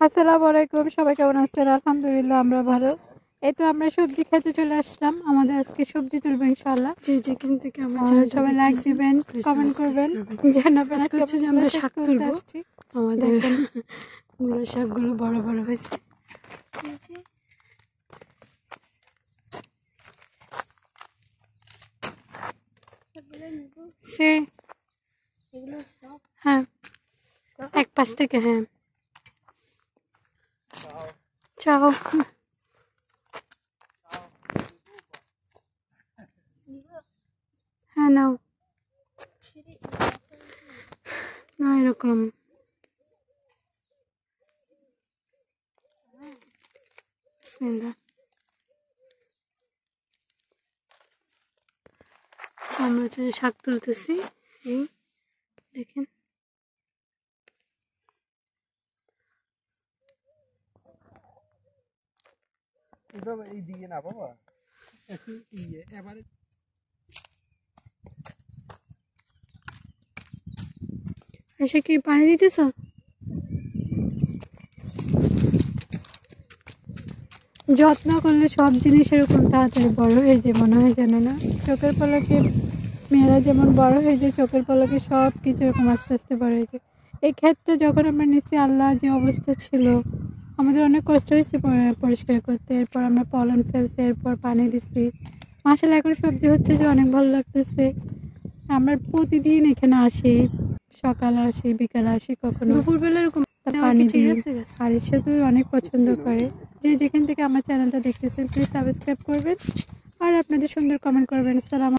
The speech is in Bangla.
আসসালামু আলাইকুম, সবাই কেমন আছেন? আলহামদুলিল্লাহ আমরা ভালো। এই তো আমরা সবজি খেতে চলে আসলাম। আমাদের আজকে সবজি তুলবো ইনশাআল্লাহ। যে যেখান থেকে আমার আর চ্যানেলটা সবাই লাইক দেখতেছেন দিবেন, প্লিজ কমেন্ট করবেন, জানাবেন আজকে আজকে হচ্ছে যে আমরা আমরা শাক শাক তুলতে তুলবো। আসছি। আমাদের দেখেন মূলো শাকগুলো বড় বড় হয়েছে। সে হ্যাঁ এক পাশ থেকে হ্যাঁ চাও হ্যাঁ নাও না এরকম বিসমিল্লাহ। আমরা হচ্ছে যে শাক তুলতেছি। এই দেখেন এই দিকে না বাবা, এবারে এসে কি পানি দিতেছ? যত্ন করলে সব জিনিস এরকম তাড়াতাড়ি বড় হয়ে যায়, মনে হয় যেন না। চোখের পলকে মেয়েরা যেমন বড় হয়ে যায়, চোখের পলকে সব কিছু এরকম আস্তে আস্তে বড় হয়ে যায়। এই ক্ষেত্রে যখন আমরা নিচ্ছি, আল্লাহ যে অবস্থা ছিল, আমাদের অনেক কষ্ট হয়েছে পরিষ্কার করতে। এরপর আমরা পলন ফেলছি, এরপর পানি দিচ্ছি। মাশাআল্লাহ এখন সবজি হচ্ছে যে অনেক ভালো লাগতেছে। আমরা প্রতিদিন এখানে আসি, সকালে আসি, বিকালে আসি, কখনো দুপুরবেলা এরকম পানি ঠিক দিই। আছে আর এসে তো অনেক পছন্দ করে। যে যেখান থেকে আমার চ্যানেলটা দেখতেছেন প্লিজ সাবস্ক্রাইব করবেন আর আপনাদের সুন্দর কমেন্ট করবেন। আসসালামু